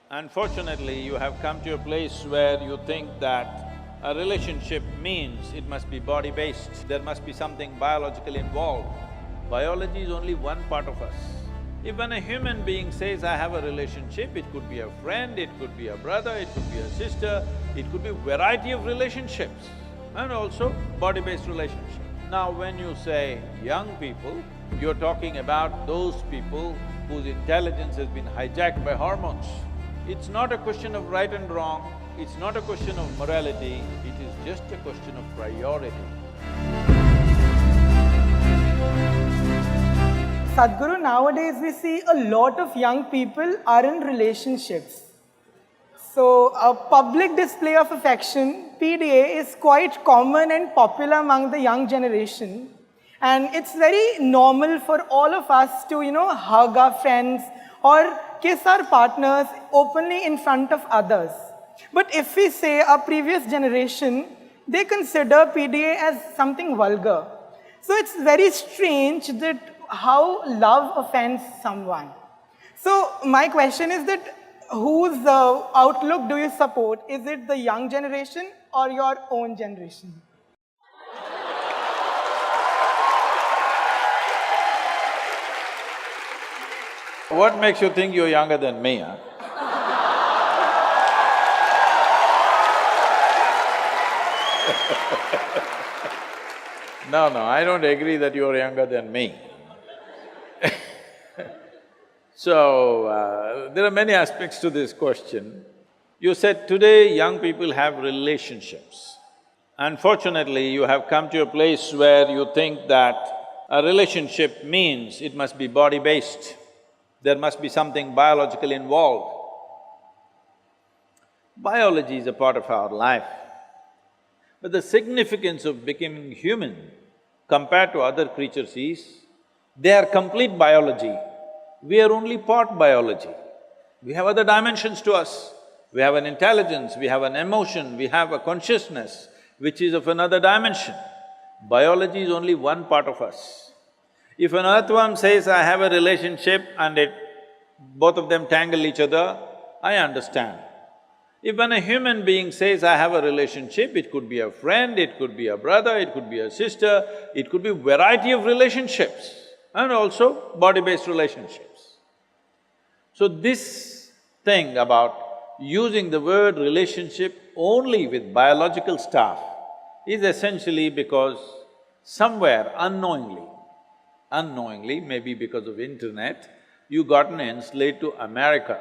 Unfortunately, you have come to a place where you think that a relationship means it must be body-based, there must be something biological involved. Biology is only one part of us. If when a human being says, I have a relationship, it could be a friend, it could be a brother, it could be a sister, it could be a variety of relationships, and also body-based relationship. Now when you say young people, you're talking about those people whose intelligence has been hijacked by hormones. It's not a question of right and wrong, it's not a question of morality, it is just a question of priority. Sadhguru, nowadays we see a lot of young people are in relationships. So, a public display of affection, PDA, is quite common and popular among the young generation. And it's very normal for all of us to, hug our friends or kiss our partners openly in front of others. But if we say our previous generation, they consider PDA as something vulgar. So it's very strange that how love offends someone. So my question is that whose outlook do you support? Is it the young generation or your own generation? What makes you think you're younger than me, huh? No, I don't agree that you're younger than me. So, there are many aspects to this question. You said today young people have relationships. Unfortunately, you have come to a place where you think that a relationship means it must be body-based, there must be something biological involved. Biology is a part of our life, but the significance of becoming human compared to other creatures is, they are complete biology, we are only part biology. We have other dimensions to us. We have an intelligence, we have an emotion, we have a consciousness which is of another dimension. Biology is only one part of us. If an earthworm says, I have a relationship and both of them tangle each other, I understand. If when a human being says, I have a relationship, it could be a friend, it could be a brother, it could be a sister, it could be a variety of relationships, and also body-based relationships. So this thing about using the word relationship only with biological stuff is essentially because somewhere unknowingly, maybe because of internet, you gotten enslaved to America.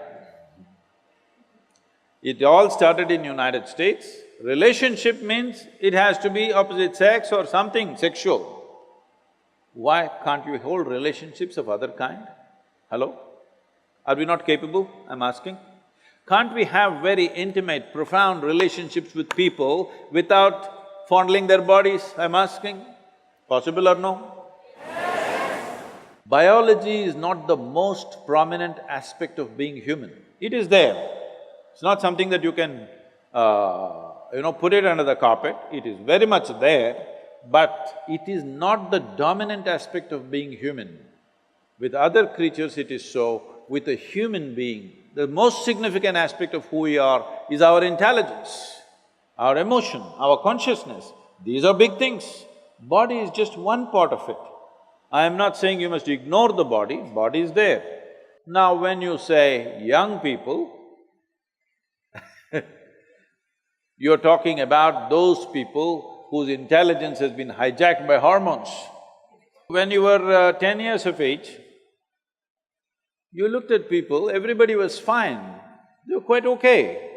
It all started in United States. Relationship means it has to be opposite sex or something sexual. Why can't you hold relationships of other kind? Hello? Are we not capable, I'm asking? Can't we have very intimate, profound relationships with people without fondling their bodies, I'm asking? Possible or no? Yes. Biology is not the most prominent aspect of being human. It is there. It's not something that you can, put it under the carpet. It is very much there, but it is not the dominant aspect of being human. With other creatures it is so, with a human being, the most significant aspect of who we are is our intelligence, our emotion, our consciousness. These are big things. Body is just one part of it. I am not saying you must ignore the body is there. Now when you say young people, you're talking about those people whose intelligence has been hijacked by hormones. When you were 10 years of age, you looked at people, everybody was fine, they were quite okay.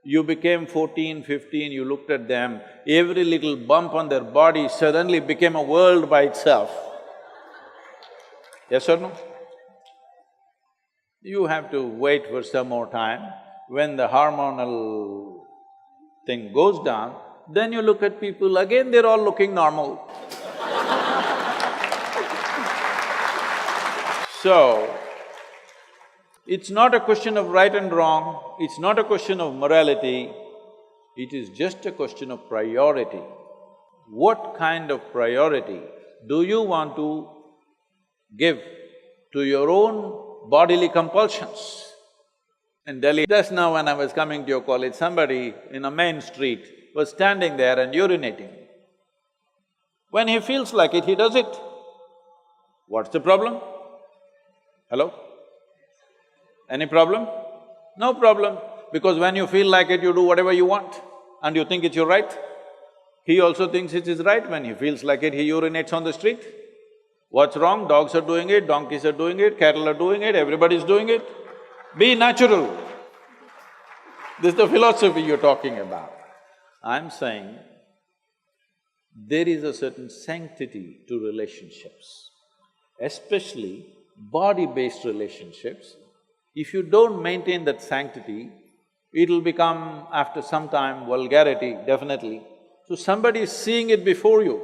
You became 14, 15, you looked at them, every little bump on their body suddenly became a world by itself. Yes or no? You have to wait for some more time. When the hormonal thing goes down, then you look at people, again they're all looking normal. So, it's not a question of right and wrong, it's not a question of morality, it is just a question of priority. What kind of priority do you want to give to your own bodily compulsions? In Delhi, just now when I was coming to your college, somebody in a main street was standing there and urinating. When he feels like it, he does it. What's the problem? Hello? Any problem? No problem, because when you feel like it, you do whatever you want and you think it's your right. He also thinks it is right. When he feels like it, he urinates on the street. What's wrong? Dogs are doing it, donkeys are doing it, cattle are doing it, everybody's doing it. Be natural. This is the philosophy you're talking about. I'm saying there is a certain sanctity to relationships, especially body-based relationships. If you don't maintain that sanctity, it'll become, after some time, vulgarity, definitely. So somebody is seeing it before you,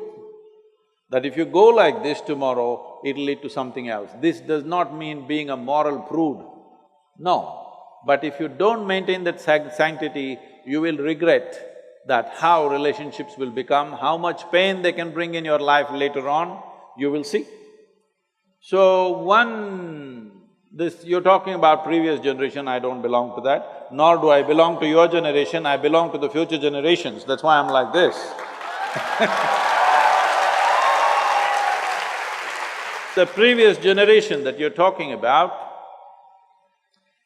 that if you go like this tomorrow, it'll lead to something else. This does not mean being a moral prude, no. But if you don't maintain that sanctity, you will regret that how relationships will become, how much pain they can bring in your life later on, you will see. So you're talking about previous generation, I don't belong to that, nor do I belong to your generation, I belong to the future generations, that's why I'm like this. The previous generation that you're talking about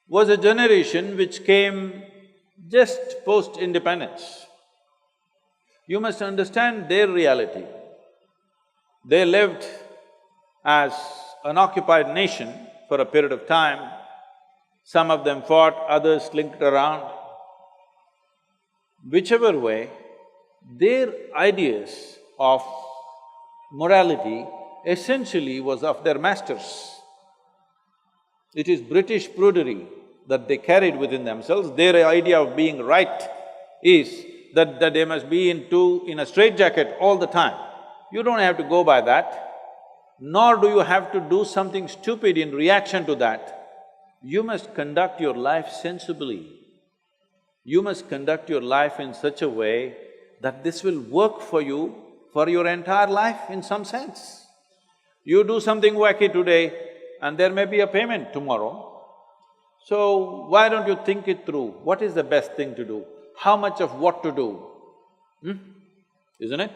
was a generation which came just post-independence. You must understand their reality. They lived as an occupied nation for a period of time. Some of them fought, others slinked around. Whichever way, their ideas of morality essentially was of their masters. It is British prudery that they carried within themselves. Their idea of being right is that they must be in a straitjacket all the time. You don't have to go by that, nor do you have to do something stupid in reaction to that. You must conduct your life sensibly. You must conduct your life in such a way that this will work for you for your entire life in some sense. You do something wacky today and there may be a payment tomorrow. So, why don't you think it through? What is the best thing to do? How much of what to do? Isn't it?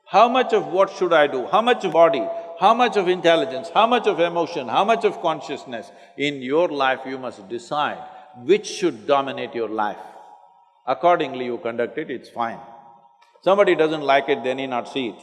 How much of what should I do? How much of body? How much of intelligence? How much of emotion? How much of consciousness? In your life you must decide which should dominate your life. Accordingly you conduct it, it's fine. Somebody doesn't like it, they need not see it.